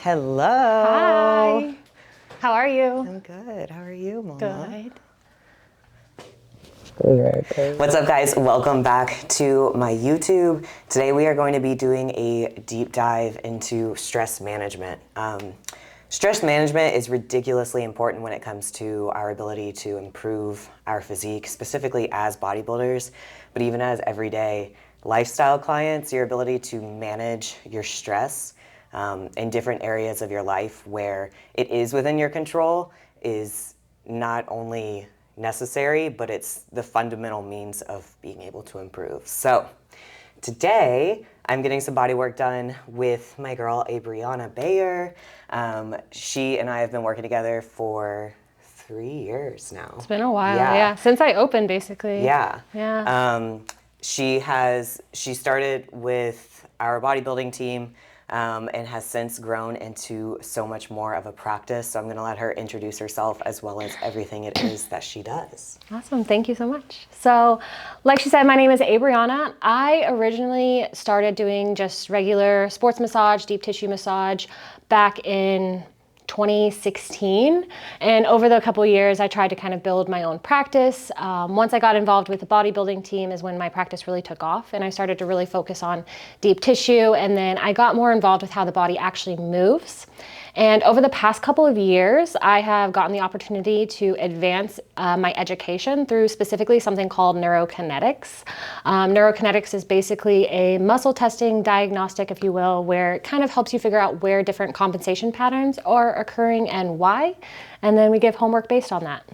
Hello. Hi. How are you? I'm good. How are you, Mama? Good. What's up, guys? Welcome back to my YouTube. Today we are going to be doing a deep dive into stress management. Stress management is ridiculously important when it comes to our ability to improve our physique, specifically as bodybuilders, but even as everyday lifestyle clients, your ability to manage your stress in different areas of your life where it is within your control is not only necessary, but it's the fundamental means of being able to improve. So today, I'm getting some body work done with my girl, Brianna Bayer. She and I have been working together for 3 years now. It's been a while, yeah. Since I opened, basically. Yeah. Yeah. She started with our bodybuilding team and has since grown into so much more of a practice. So I'm going to let her introduce herself as well as everything it is that she does. Awesome. Thank you so much. So, like she said, my name is Brianna. I originally started doing just regular sports massage, deep tissue massage back in 2016, and over the couple years I tried to kind of build my own practice. Once I got involved with the bodybuilding team is when my practice really took off, and I started to really focus on deep tissue, and then I got more involved with how the body actually moves. And over the past couple of years, I have gotten the opportunity to advance my education through specifically something called neurokinetics. Neurokinetics is basically a muscle testing diagnostic, if you will, where it kind of helps you figure out where different compensation patterns are occurring and why. And then we give homework based on that.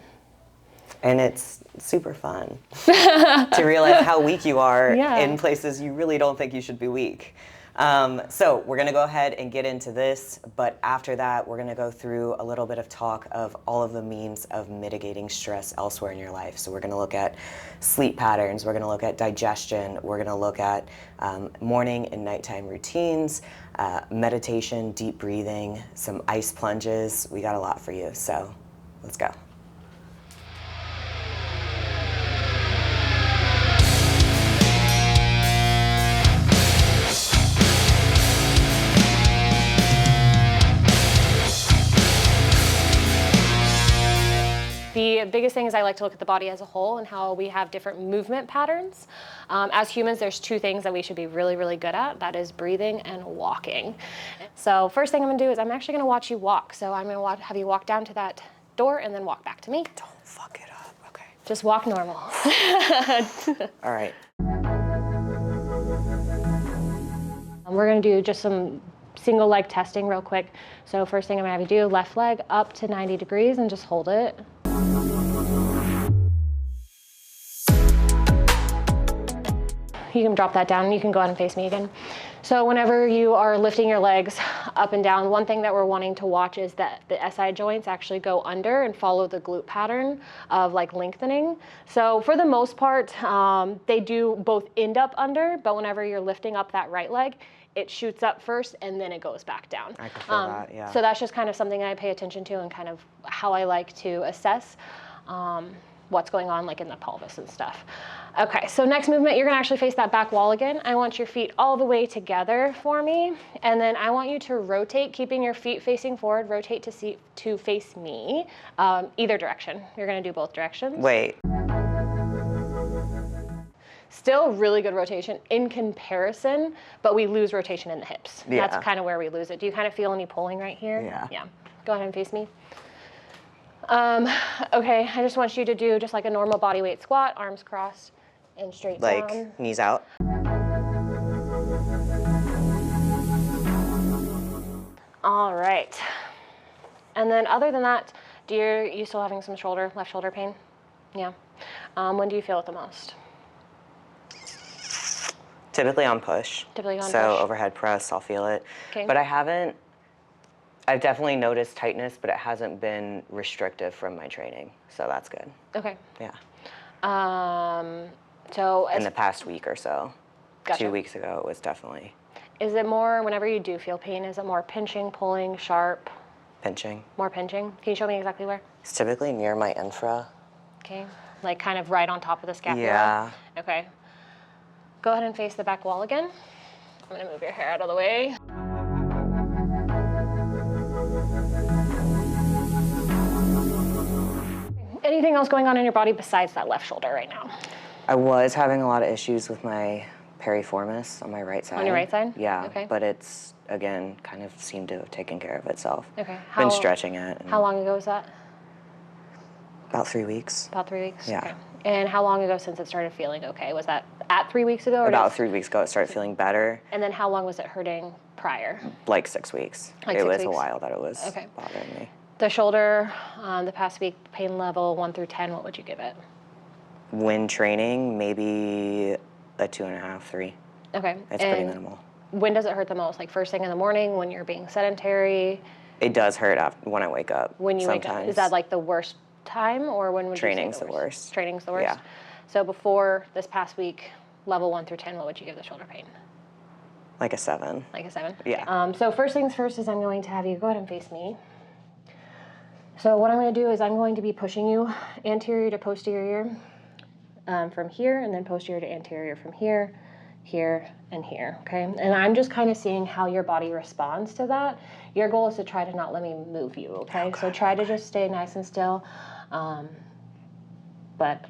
And it's super fun to realize how weak you are in places you really don't think you should be weak. So we're going to go ahead and get into this, but after that, we're going to go through a little bit of talk of all of the means of mitigating stress elsewhere in your life. So we're going to look at sleep patterns, we're going to look at digestion, we're going to look at morning and nighttime routines, meditation, deep breathing, some ice plunges. We got a lot for you, so let's go. The biggest thing is I like to look at the body as a whole and how we have different movement patterns. As humans, there's two things that we should be really, really good at. That is breathing and walking. So first thing I'm gonna do is I'm actually gonna watch you walk. So I'm gonna have you walk down to that door and then walk back to me. Don't fuck it up, okay. Just walk normal. All right. We're gonna do just some single leg testing real quick. So first thing I'm gonna have you do, left leg up to 90 degrees and just hold it. You can drop that down and you can go ahead and face me again. So whenever you are lifting your legs up and down, one thing that we're wanting to watch is that the SI joints actually go under and follow the glute pattern of like lengthening. So for the most part, they do both end up under, but whenever you're lifting up that right leg, it shoots up first and then it goes back down. I can feel that, yeah. So that's just kind of something I pay attention to and kind of how I like to assess what's going on like in the pelvis and stuff. Okay, so next movement, you're gonna actually face that back wall again. I want your feet all the way together for me, and then I want you to rotate, keeping your feet facing forward, rotate to face me, either direction. You're gonna do both directions. Wait. Still really good rotation in comparison, but we lose rotation in the hips. Yeah. That's kind of where we lose it. Do you kind of feel any pulling right here? Yeah. Yeah. Go ahead and face me. Okay, I just want you to do just like a normal body weight squat, arms crossed and straight down. Like knees out? All right. And then other than that, you still having some left shoulder pain? Yeah. When do you feel it the most? Typically on push. Typically on push. So overhead press, I'll feel it. Okay. But I've definitely noticed tightness, but it hasn't been restrictive from my training. So that's good. Okay. Yeah. So in the past week or so. Gotcha. 2 weeks ago, it was definitely. Is it more, whenever you do feel pain, is it more pinching, pulling, sharp? Pinching. More pinching? Can you show me exactly where? It's typically near my infra. Okay. Like kind of right on top of the scapula? Yeah. Okay. Go ahead and face the back wall again. I'm gonna move your hair out of the way. anything else going on in your body besides that left shoulder right now? I was having a lot of issues with my piriformis on my right side. On your right side? Yeah, Okay. but it's, again, kind of seemed to have taken care of itself. Okay. Been stretching it. How long ago was that? About 3 weeks. About 3 weeks? Yeah. Okay. And how long ago since it started feeling okay? Was that at 3 weeks ago? Or About 3 weeks ago, it started feeling better. And then how long was it hurting prior? Like 6 weeks. Like it 6 was weeks? a while that it was Okay. bothering me. The shoulder, the past week, pain level 1 through 10, what would you give it? When training, maybe a 2.5, 3. Okay. It's pretty minimal. When does it hurt the most? Like first thing in the morning, when you're being sedentary? It does hurt when I wake up. When you wake up. Is that like the worst time, or when would Training's you say the worst. Training's the worst? Yeah. So before this past week, level 1 through 10, what would you give the shoulder pain? Like a 7. Like a 7? Yeah. So first things first is I'm going to have you go ahead and face me. So what I'm going to do is I'm going to be pushing you anterior to posterior from here, and then posterior to anterior from here, here, and here, okay? And I'm just kind of seeing how your body responds to that. Your goal is to try to not let me move you, okay? So try to just stay nice and still, but,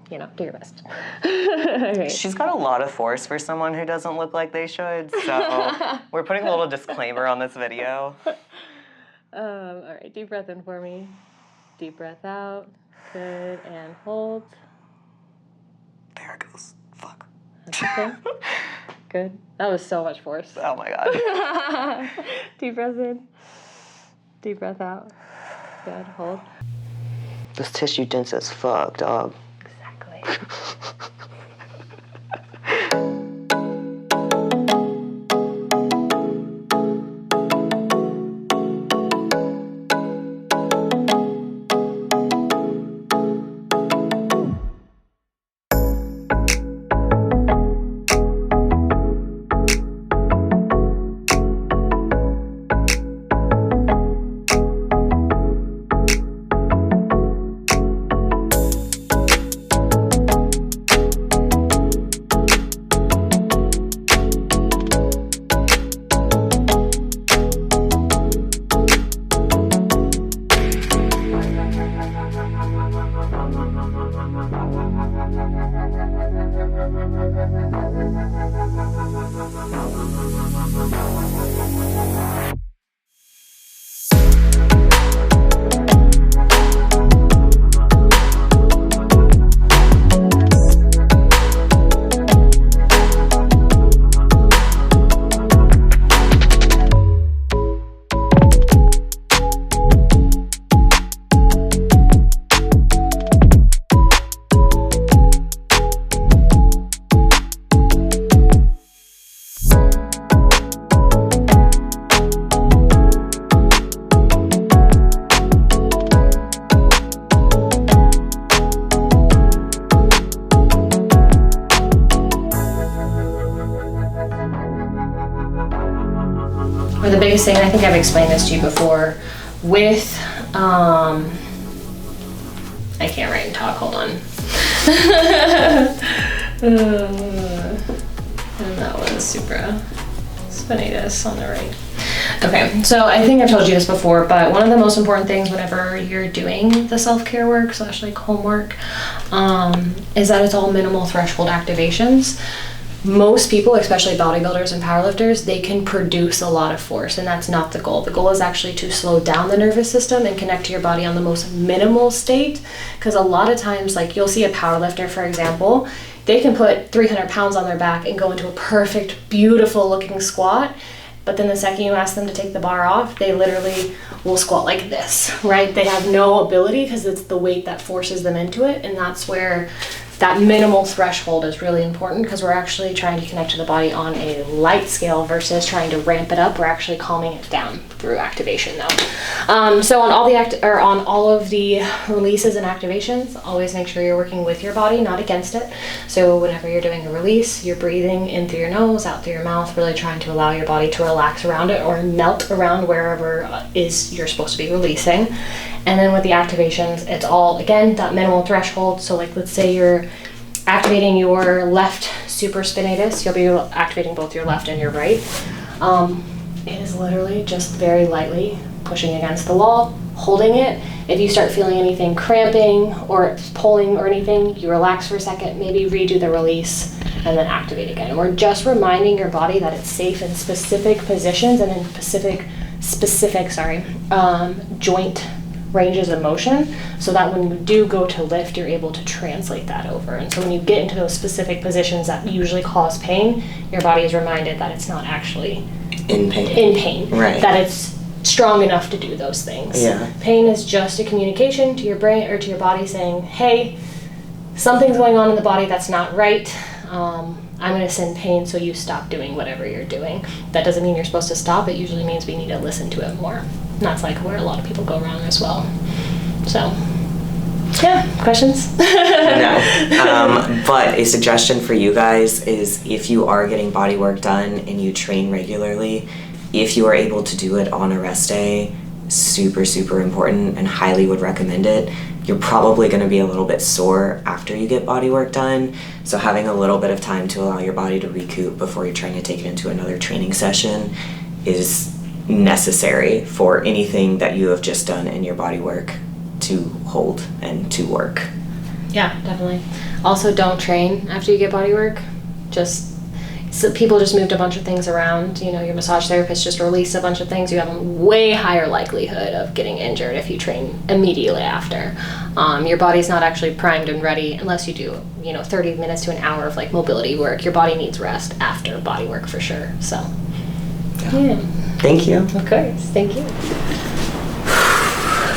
you know, do your best. Okay. She's got a lot of force for someone who doesn't look like they should, so we're putting a little disclaimer on this video. All right, deep breath in for me. Deep breath out. Good, and hold. There it goes. Fuck. Okay. Good. That was so much force. Oh my god. Deep breath in. Deep breath out. Good, hold. This tissue dense as fuck, dog. Exactly. Or the biggest thing, I think I've explained this to you before, with, I can't write and talk, hold on. And that was supraspinatus on the right. Okay, so I think I've told you this before, but one of the most important things whenever you're doing the self-care work / like homework, is that it's all minimal threshold activations. Most people, especially bodybuilders and powerlifters, they can produce a lot of force, and that's not the goal. The goal is actually to slow down the nervous system and connect to your body on the most minimal state, because a lot of times, like you'll see a powerlifter, for example, they can put 300 pounds on their back and go into a perfect, beautiful looking squat, but then the second you ask them to take the bar off, they literally will squat like this, right? They have no ability because it's the weight that forces them into it, and that's where that minimal threshold is really important, because we're actually trying to connect to the body on a light scale versus trying to ramp it up. We're actually calming it down through activation though. So on all of the releases and activations, always make sure you're working with your body, not against it. So whenever you're doing a release, you're breathing in through your nose, out through your mouth, really trying to allow your body to relax around it or melt around wherever you're supposed to be releasing. And then with the activations, it's all, again, that minimal threshold. So like, let's say you're activating your left supraspinatus, you'll be activating both your left and your right. It is literally just very lightly pushing against the wall, holding it, If you start feeling anything cramping or pulling or anything, you relax for a second, maybe redo the release, and then activate again. We're just reminding your body that it's safe in specific positions and in specific joint ranges of motion, so that when you do go to lift, you're able to translate that over. And so when you get into those specific positions that usually cause pain, your body is reminded that it's not actually in pain. Right. That it's strong enough to do those things. Yeah. Pain is just a communication to your brain or to your body saying, hey, something's going on in the body that's not right. I'm going to send pain so you stop doing whatever you're doing. That doesn't mean you're supposed to stop. It usually means we need to listen to it more. And that's like where a lot of people go wrong as well. So, yeah, questions? No. But a suggestion for you guys is, if you are getting body work done and you train regularly, if you are able to do it on a rest day, super, super important, and highly would recommend it. You're probably going to be a little bit sore after you get body work done, so having a little bit of time to allow your body to recoup before you're trying to take it into another training session is necessary for anything that you have just done in your body work to hold and to work. Yeah, definitely. Also, don't train after you get body work. So people just moved a bunch of things around. You know, your massage therapist just released a bunch of things. You have a way higher likelihood of getting injured if you train immediately after. Your body's not actually primed and ready unless you do, 30 minutes to an hour of like mobility work. Your body needs rest after body work for sure. So, yeah. Thank you. Of course. Thank you.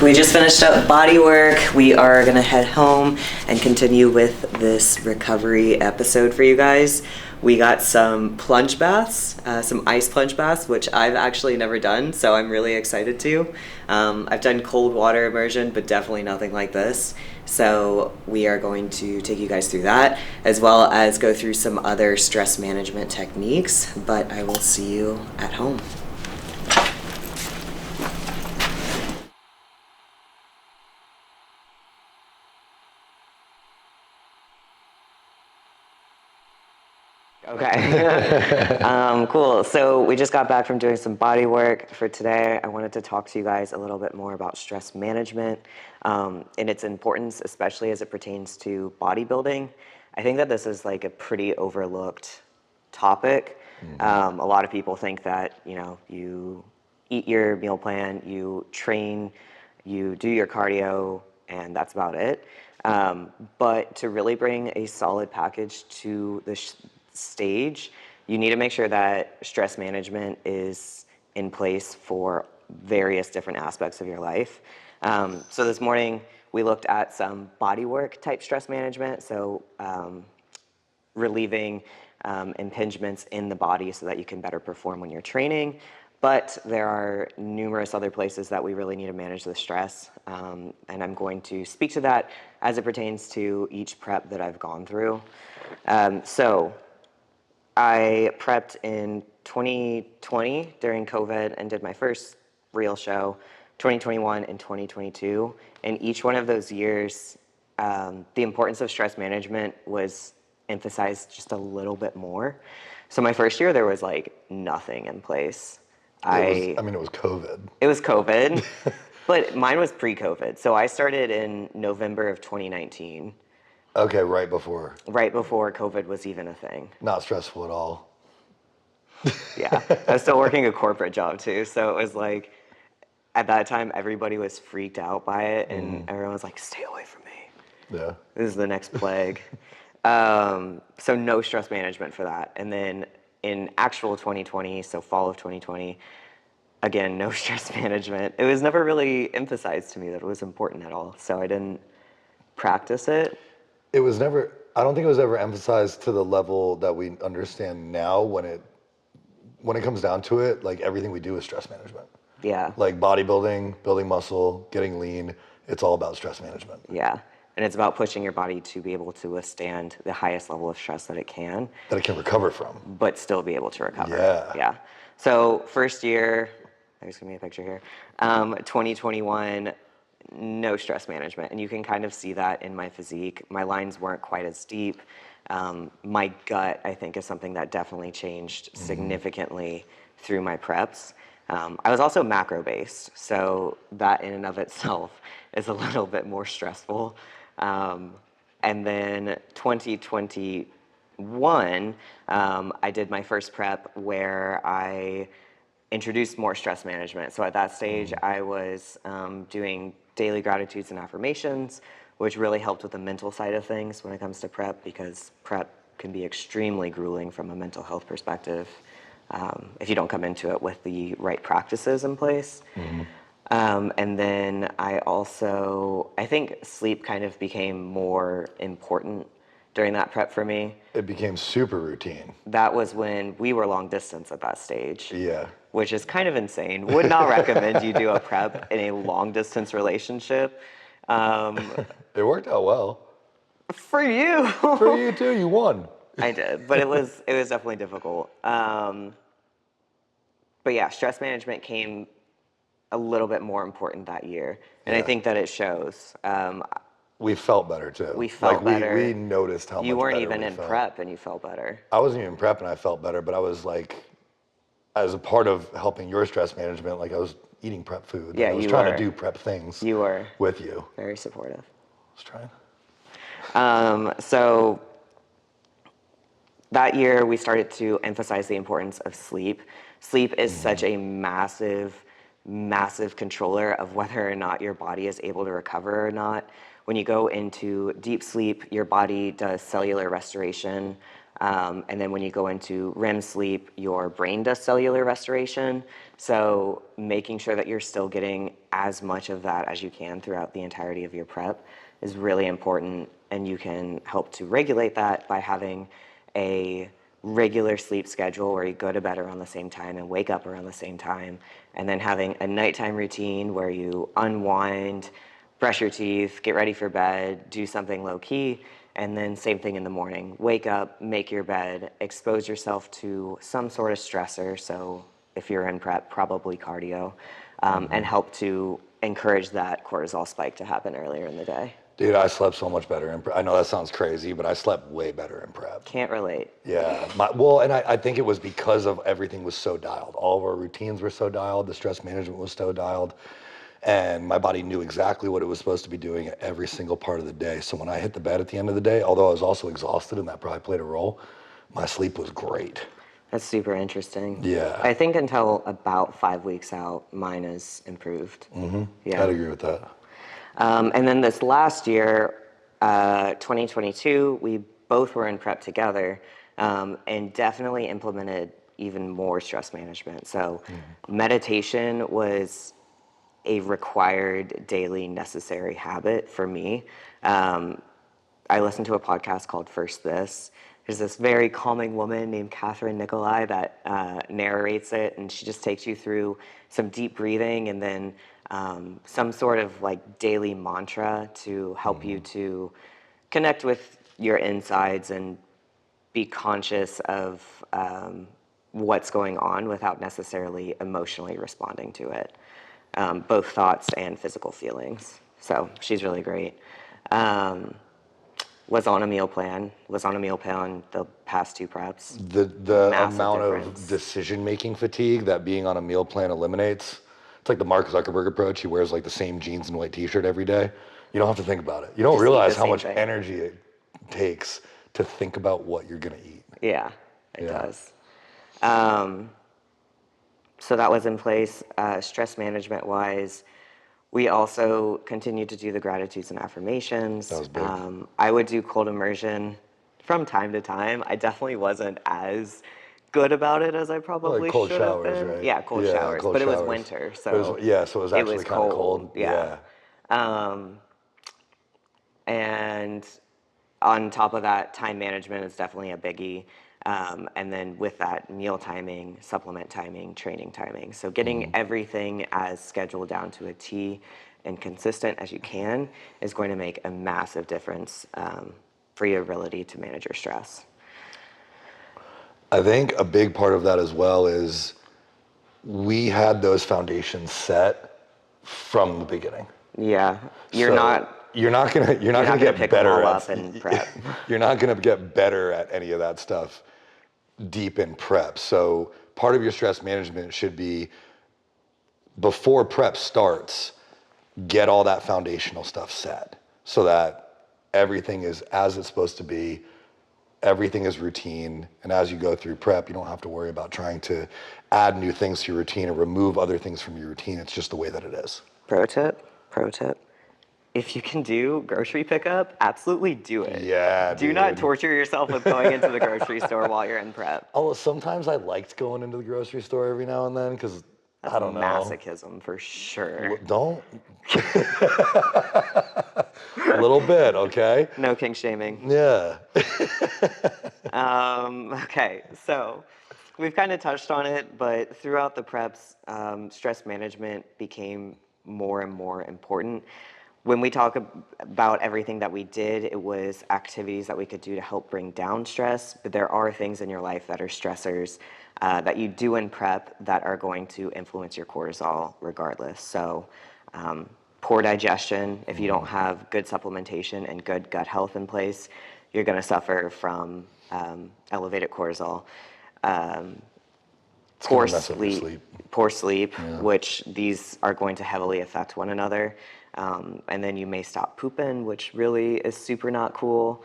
We just finished up body work. We are gonna head home and continue with this recovery episode for you guys. We got some plunge baths, some ice plunge baths, which I've actually never done, so I'm really excited to. I've done cold water immersion, but definitely nothing like this. So we are going to take you guys through that, as well as go through some other stress management techniques, but I will see you at home. Okay. Cool. So we just got back from doing some body work. For today, I wanted to talk to you guys a little bit more about stress management and its importance, especially as it pertains to bodybuilding. I think that this is like a pretty overlooked topic. A lot of people think that, you eat your meal plan, you train, you do your cardio, and that's about it. But to really bring a solid package to the stage, you need to make sure that stress management is in place for various different aspects of your life. So this morning we looked at some body work type stress management, so relieving impingements in the body so that you can better perform when you're training. But there are numerous other places that we really need to manage the stress, and I'm going to speak to that as it pertains to each prep that I've gone through. So I prepped in 2020 during COVID and did my first real show, 2021 and 2022. And each one of those years, the importance of stress management was emphasized just a little bit more. So my first year, there was like nothing in place. It was COVID. It was COVID, but mine was pre-COVID. So I started in November of 2019. Okay, right before. Right before COVID was even a thing. Not stressful at all. Yeah, I was still working a corporate job too. So it was like, at that time, everybody was freaked out by it and everyone was like, stay away from me. Yeah. This is the next plague. So no stress management for that. And then in actual 2020, so fall of 2020, again, no stress management. It was never really emphasized to me that it was important at all. So I didn't practice it. I don't think it was ever emphasized to the level that we understand now when it comes down to it, like everything we do is stress management. Yeah. Like bodybuilding, building muscle, getting lean, it's all about stress management. Yeah. And it's about pushing your body to be able to withstand the highest level of stress that it can. That it can recover from. But still be able to recover. Yeah. Yeah. So first year, there's gonna be a picture here, 2021, no stress management. And you can kind of see that in my physique. My lines weren't quite as deep. My gut, I think, is something that definitely changed significantly through my preps. I was also macro based, so that in and of itself is a little bit more stressful. And then 2021, I did my first prep where I introduced more stress management. So at that stage, I was doing daily gratitudes and affirmations, which really helped with the mental side of things when it comes to prep, because prep can be extremely grueling from a mental health perspective if you don't come into it with the right practices in place. And then I think sleep kind of became more important during that prep for me. It became super routine. That was when we were long distance at that stage. Yeah. Which is kind of insane. Would not recommend you do a prep in a long distance relationship. It worked out well. For you. For you too, you won. I did, but it was definitely difficult. But yeah, stress management came a little bit more important that year. And I think that it shows. We felt better too. We felt better. We noticed how much better You weren't we even in felt. prep and you felt better. I wasn't even prep and I felt better, but I was like, as a part of helping your stress management, like I was eating prep food. Yeah, I was you trying were. to do prep things. You were. With you. Very supportive. I was trying. So that year we started to emphasize the importance of sleep. Sleep is such a massive, massive controller of whether or not your body is able to recover or not. When you go into deep sleep, your body does cellular restoration. And then when you go into REM sleep, your brain does cellular restoration. So making sure that you're still getting as much of that as you can throughout the entirety of your prep is really important. And you can help to regulate that by having a regular sleep schedule where you go to bed around the same time and wake up around the same time. And then having a nighttime routine where you unwind, brush your teeth, get ready for bed, do something low key, and then same thing in the morning. Wake up, make your bed, expose yourself to some sort of stressor. So if you're in prep, probably cardio, and help to encourage that cortisol spike to happen earlier in the day. Dude, I slept so much better in prep. I know that sounds crazy, but I slept way better in prep. Can't relate. Yeah. And I think it was because of everything was so dialed. All of our routines were so dialed. The stress management was so dialed. And my body knew exactly what it was supposed to be doing at every single part of the day. So when I hit the bed at the end of the day, although I was also exhausted and that probably played a role, my sleep was great. That's super interesting. Yeah. I think until about 5 weeks out, mine is improved. Yeah. I'd agree with that. And then this last year, 2022, we both were in prep together and definitely implemented even more stress management. So meditation was a required daily necessary habit for me. I listened to a podcast called First This. There's this very calming woman named Catherine Nicolai that narrates it, and she just takes you through some deep breathing and then some sort of like daily mantra to help you to connect with your insides and be conscious of what's going on without necessarily emotionally responding to it, both thoughts and physical feelings. So she's really great. Was on a meal plan the past two preps. The Massive amount difference. of decision-making fatigue that being on a meal plan eliminates. It's like the Mark Zuckerberg approach. He wears like the same jeans and white t-shirt every day. You don't have to think about it. You don't Just eat realize the how same much thing. energy it takes to think about what you're gonna eat. Yeah, it Yeah. does. So that was in place. Stress management wise, we also continued to do the gratitudes and affirmations. That was big. I would do cold immersion from time to time. I definitely wasn't as good about it as I probably Like cold should have showers, been. right? Yeah, cold Yeah, showers. cold But it was showers. winter, so So it was actually kind of cold. Yeah. And on top of that, time management is definitely a biggie. And then with that, meal timing, supplement timing, training timing. So getting everything as scheduled down to a T and consistent as you can is going to make a massive difference for your ability to manage your stress. I think a big part of that as well is we had those foundations set from the beginning. Yeah, you're So not you're not gonna gonna get pick them better all at up and prep. You're not gonna get better at any of that stuff deep in prep. So part of your stress management should be before prep starts, get all that foundational stuff set so that everything is as it's supposed to be. Everything is routine. And as you go through prep, you don't have to worry about trying to add new things to your routine or remove other things from your routine. It's just the way that it is. Pro tip. If you can do grocery pickup, absolutely do it. Yeah, Do not dude. torture yourself with going into the grocery store while you're in prep. Although sometimes I liked going into the grocery store every now and then because I don't know. Masochism for sure. Don't. A little bit, okay? No kink shaming. Yeah. Okay, so we've kind of touched on it, but throughout the preps, stress management became more and more important. When we talk about everything that we did, it was activities that we could do to help bring down stress, but there are things in your life that are stressors that you do in prep that are going to influence your cortisol regardless. So poor digestion, if you don't have good supplementation and good gut health in place, you're going to suffer from elevated cortisol. Poor sleep, which these are going to heavily affect one another. And then you may stop pooping, which really is super not cool.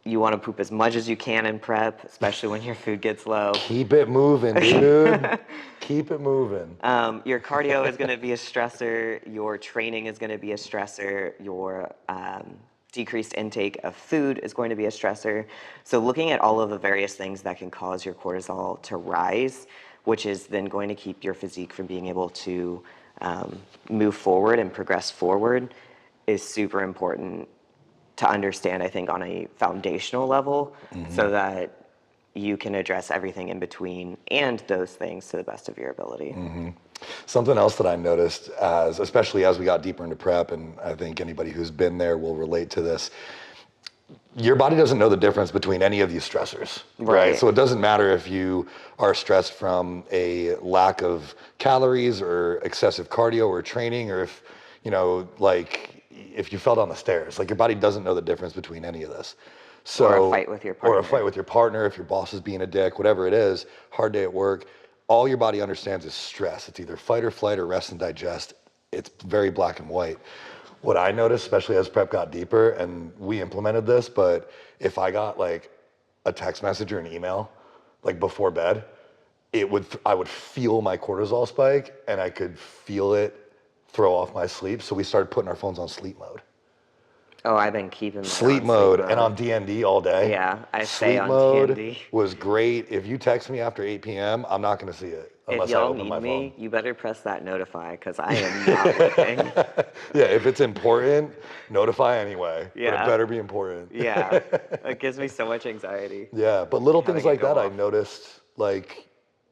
You want to poop as much as you can in prep, especially when your food gets low. Keep it moving, dude. Keep it moving. Your cardio is going to be a stressor. Your training is going to be a stressor. Your decreased intake of food is going to be a stressor. So looking at all of the various things that can cause your cortisol to rise, which is then going to keep your physique from being able to move forward and progress forward, is super important to understand, I think, on a foundational level, so that you can address everything in between and those things to the best of your ability. Something else that I noticed, especially as we got deeper into prep, and I think anybody who's been there will relate to this, your body doesn't know the difference between any of these stressors, right? So it doesn't matter if you are stressed from a lack of calories or excessive cardio or training, or if, if you fell down the stairs. Like, your body doesn't know the difference between any of this. So, or a fight with your partner. Or a fight with your partner, if your boss is being a dick, whatever it is, hard day at work. All your body understands is stress. It's either fight or flight or rest and digest. It's very black and white. What I noticed, especially as prep got deeper, and we implemented this, but if I got like a text message or an email, like before bed, I would feel my cortisol spike, and I could feel it throw off my sleep. So we started putting our phones on sleep mode. Oh, I've been keeping that sleep mode and on DND all day. Yeah, I stay on DND. DND. Was great. If you text me after 8 p.m., I'm not going to see it unless if I y'all open my need phone. me, you better press that notify, because I am not looking. Yeah, if it's important, notify anyway. Yeah. But it better be important. Yeah, it gives me so much anxiety. Yeah, but little Having things it like go that I off. noticed, like,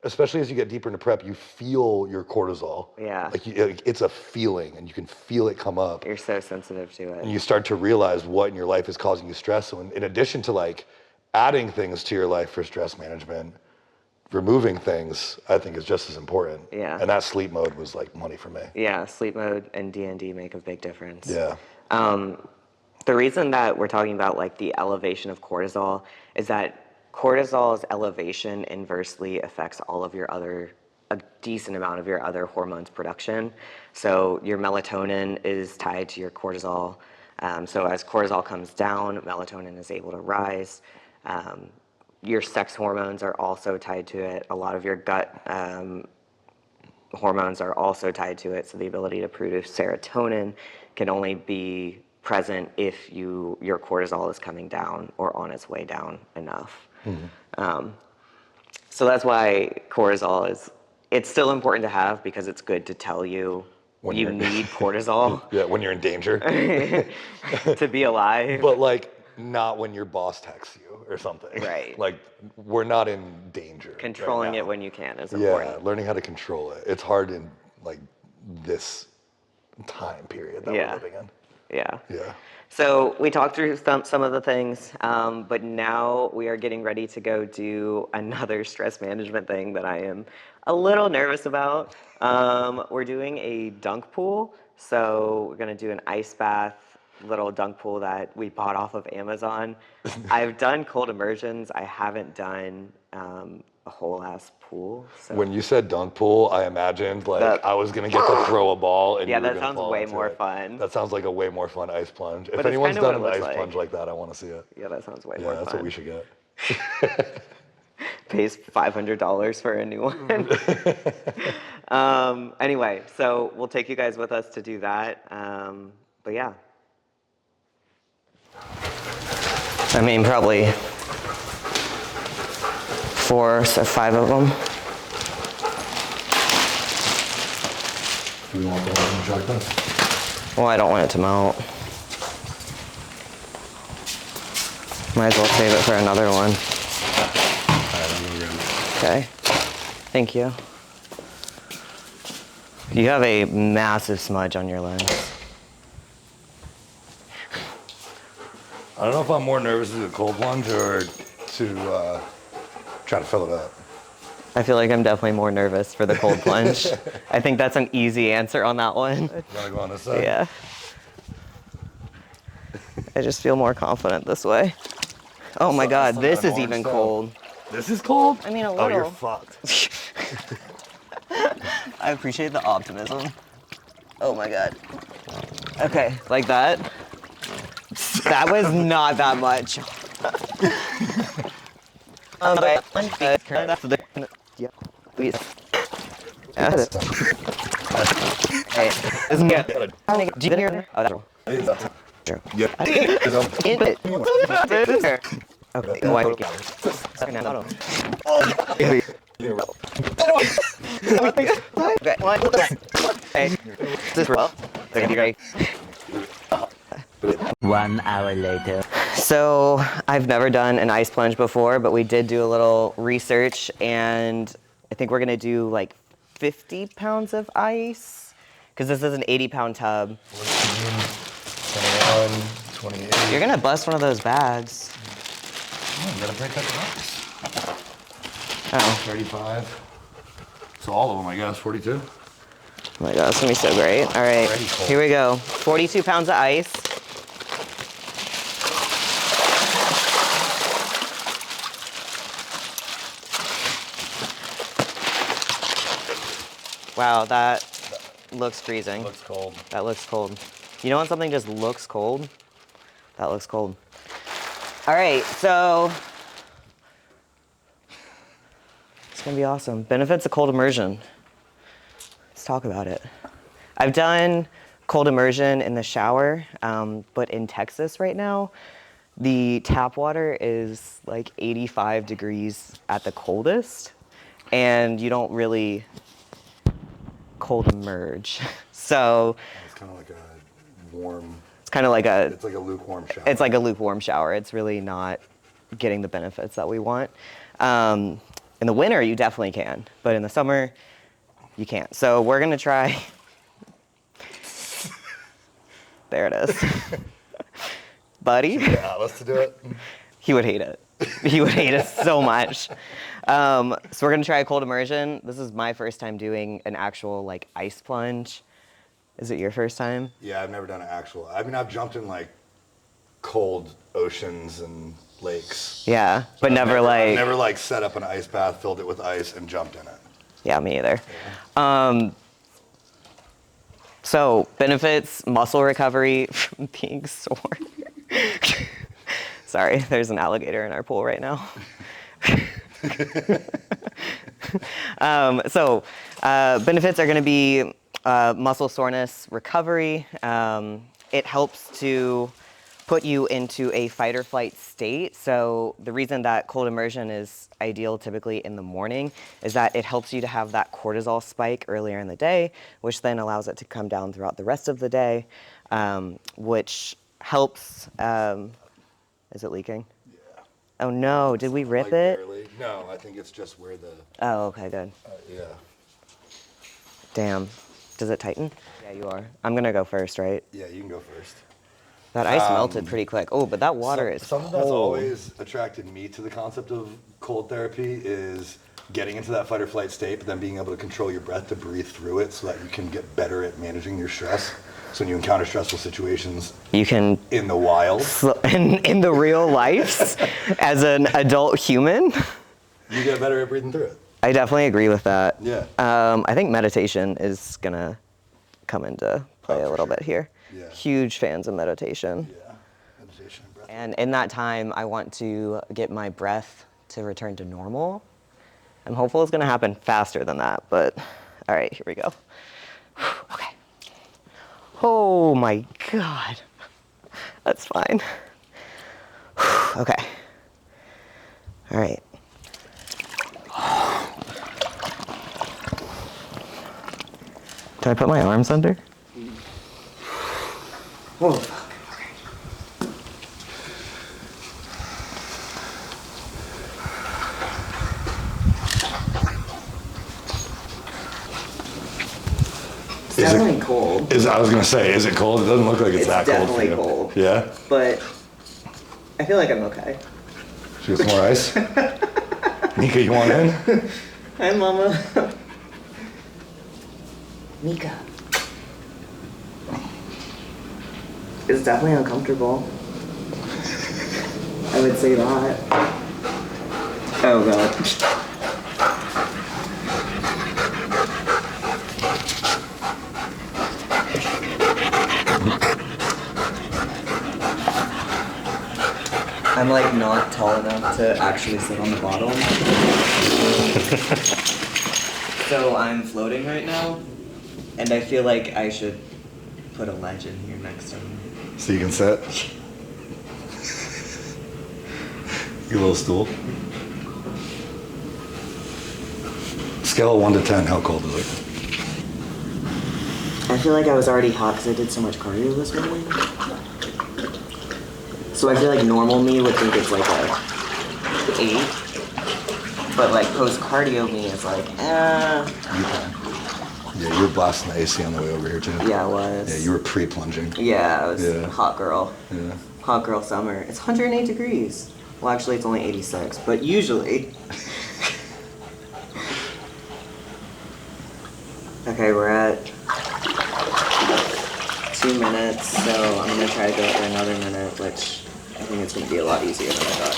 especially as you get deeper into prep, you feel your cortisol. Yeah. Like, it's a feeling, and you can feel it come up. You're so sensitive to it. And you start to realize what in your life is causing you stress. So in addition to like adding things to your life for stress management, removing things, I think, is just as important. Yeah. And that sleep mode was like money for me. Yeah, sleep mode and DND make a big difference. Yeah. The reason that we're talking about like the elevation of cortisol is that cortisol's elevation inversely affects all of a decent amount of your other hormones production. So your melatonin is tied to your cortisol. So as cortisol comes down, melatonin is able to rise. Your sex hormones are also tied to it. A lot of your gut hormones are also tied to it. So the ability to produce serotonin can only be present if your cortisol is coming down or on its way down enough. So that's why cortisol it's still important to have, because it's good to tell you when you need cortisol. Yeah, when you're in danger. To be alive. But like, not when your boss texts you or something. Right. Like, we're not in danger. Controlling right it when you can is important. Yeah, learning how to control it. It's hard in like this time period that we're living in. Yeah. Yeah. So we talked through some of the things, but now we are getting ready to go do another stress management thing that I am a little nervous about. We're doing a dunk pool. So we're going to do an ice bath little dunk pool that we bought off of Amazon. I've done cold immersions. I haven't done a whole ass pool. So When you said dunk pool, I imagined like I was gonna get to throw a ball and yeah, you were that gonna sounds fall way into more it. fun. That sounds like a way more fun ice plunge. If But it's anyone's kind of what done it an looks ice like. plunge like that, I want to see it. Yeah, that sounds way Yeah, more that's fun. what we should get. Pays $500 for a new one. Anyway, so we'll take you guys with us to do that. But yeah. I mean, probably 4 or 5 of them. Do we want the one in the truck then? Well, I don't want it to melt. Might as well save it for another one. Okay. Thank you. You have a massive smudge on your lens. I don't know if I'm more nervous to do a cold plunge or to try to fill it up. I feel like I'm definitely more nervous for the cold plunge. I think that's an easy answer on that one. You wanna go on this side? Yeah. I just feel more confident this way. Oh my God, this is even cold. This is cold? I mean, a Oh, you're little. fucked. I appreciate the optimism. Oh my God. Okay, like that. That was not that much. Yeah, please. Hey, isn't it? Do you hear? Oh, that's true. Yeah. Okay, why? Okay, one. Hey, this well. They're gonna be great. 1 hour later. So I've never done an ice plunge before, but we did do a little research, and I think we're gonna do like 50 pounds of ice, because this is an 80-pound tub. 21, 28. You're gonna bust one of those bags. Oh, you gotta break that box. Oh, 35. So all of them, I guess. 42. oh my God, it's gonna be so great. All right, Already cold. here we go. 42 pounds of ice. Wow, that looks freezing. Looks cold. That looks cold. You know when something just looks cold? That looks cold. All right, so it's gonna be awesome. Benefits of cold immersion. Let's talk about it. I've done cold immersion in the shower, but in Texas right now, the tap water is like 85 degrees at the coldest, and you don't really cold emerge. So It's kind of like a warm. it's kind of like It's like a lukewarm shower. it's like a lukewarm shower. It's really not getting the benefits that we want. In the winter, you definitely can, but in the summer, you can't. So we're gonna try. There it is. Buddy, Yeah, let's do it. he would hate it. He would hate it so much. So we're gonna try a cold immersion. This is my first time doing an actual like ice plunge. Is it your first time? Yeah, I've never done an actual. I mean, I've jumped in like cold oceans and lakes. Yeah, but never like. I've never like set up an ice bath, filled it with ice, and jumped in it. Yeah, me either. So benefits, muscle recovery from being sore. Sorry, there's an alligator in our pool right now. Benefits are going to be muscle soreness recovery. It helps to put you into a fight or flight state. So the reason that cold immersion is ideal typically in the morning is that it helps you to have that cortisol spike earlier in the day, which then allows it to come down throughout the rest of the day, which helps. Is it leaking? Yeah. Oh no, did we rip Like it? barely. No, I think it's just where the. Oh, okay, good. Yeah. Damn. Does it tighten? Yeah, you are. I'm gonna go first, right? Yeah, you can go first. That ice melted pretty quick. Oh, but that water is Something cold. that's always attracted me to the concept of cold therapy is getting into that fight or flight state, but then being able to control your breath to breathe through it so that you can get better at managing your stress. So when you encounter stressful situations You can in the wild, in the real life as an adult human. You get better at breathing through it. I definitely agree with that. Yeah. I think meditation is gonna come into play a little bit here. Yeah. Huge fans of meditation. Yeah. Meditation and breath. And in that time, I want to get my breath to return to normal. I'm hopeful it's gonna happen faster than that, but all right, here we go. Okay. Oh my God. That's fine. Okay. All right. Can I put my arms under? Whoa. It's definitely cold. I was gonna say, is it cold? It doesn't look like it's that cold. It's definitely cold. Yeah? But I feel like I'm okay. Should we get some more ice? Nika, you want in? Hi, Mama. Mika. It's definitely uncomfortable. I would say that. Oh, God. I'm like not tall enough to actually sit on the bottom. So I'm floating right now, and I feel like I should put a ledge in here next to me. So you can sit? Your little stool? Scale of 1 to 10, how cold is it? I feel like I was already hot because I did so much cardio this morning. So I feel like normal me would think it's like a 8. But like post-cardio me is like, Yeah, you were blasting the AC on the way over here too. Yeah, I was. Yeah, you were pre-plunging. Yeah, I was Yeah. hot girl. Yeah. Hot girl summer. It's 108 degrees. Well, actually, it's only 86, but usually. Okay, we're at 2 minutes, so I'm gonna try to go for another minute, which I think it's gonna be a lot easier than I thought.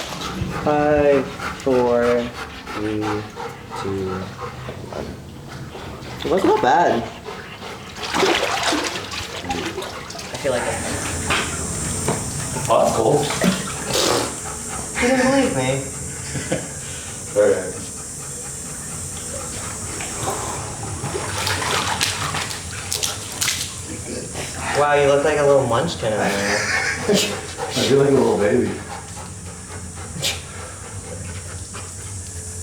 5, 4, 3, 2, 1. It wasn't that bad. I feel like Oh, that's cold. you didn't believe me. Alright. Wow, you look like a little munchkin in there. I feel like a little baby.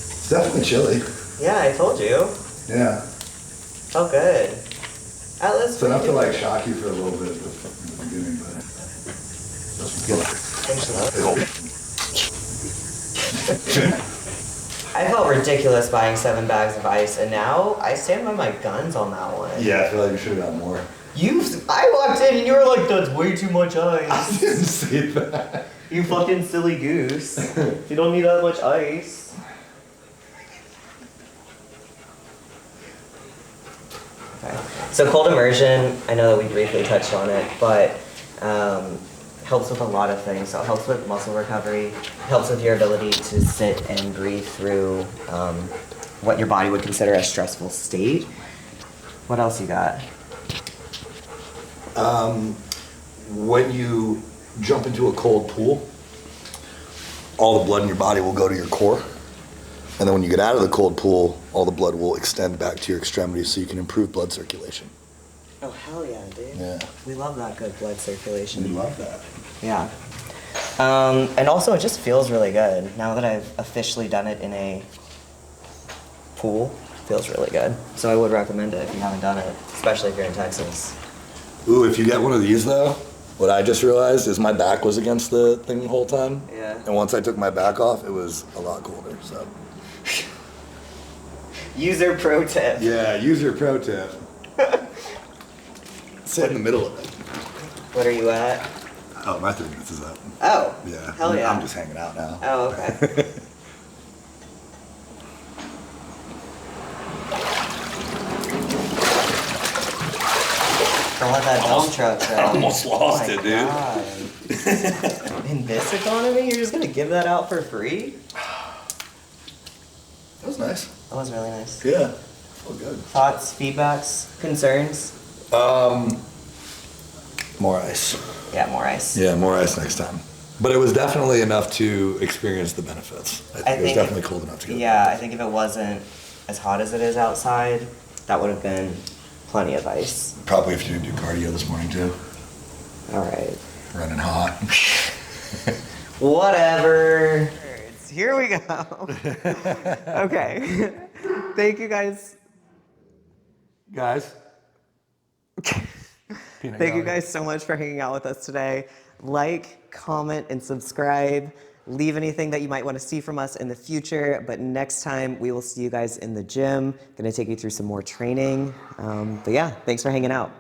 It's definitely chilly. Yeah, I told you. Yeah. Felt good. Atlas, It's enough to like shock you for a little bit in the beginning, but I felt ridiculous buying 7 bags of ice, and now I stand by my guns on that one. yeah, I feel like we should have got more. I walked in and you were like, that's way too much I ice. didn't see that. You fucking silly goose. You don't need that much ice. Okay. So cold immersion, I know that we briefly touched on it, but helps with a lot of things. So it helps with muscle recovery, helps with your ability to sit and breathe through what your body would consider a stressful state. What else you got? When you jump into a cold pool, all the blood in your body will go to your core. And then when you get out of the cold pool, all the blood will extend back to your extremities so you can improve blood circulation. Oh, hell yeah, dude. Yeah. We love that good blood circulation. We love that. Yeah. And also, it just feels really good. Now that I've officially done it in a pool, it feels really good. So I would recommend it if you haven't done it, especially if you're in Texas. Ooh, if you get one of these though, what I just realized is my back was against the thing the whole time. Yeah. And once I took my back off, it was a lot colder, so. User pro tip. Yeah, user pro tip. Sit in the middle of it. What are you at? Oh, my 3 minutes is up. Oh. Yeah. Hell yeah. I'm just hanging out now. Oh, okay. Don't let that dump truck go. I almost lost Oh it, my dude. God. In this economy, you're just gonna give that out for free? nice. That was really nice. Yeah. Oh, good. Thoughts, feedbacks, concerns? More ice. Yeah, more ice. Yeah, more ice next time. But it was definitely enough to experience the benefits. I think it was definitely cold enough to get. Yeah, I think if it wasn't as hot as it is outside, that would have been plenty of ice. Probably if you didn't do cardio this morning too. All right. Running hot. Whatever. Here we go. Okay. Thank you guys. Thank you guys so much for hanging out with us today. Like, comment, and subscribe. Leave anything that you might want to see from us in the future. But next time, we will see you guys in the gym. Going to take you through some more training. But yeah, thanks for hanging out.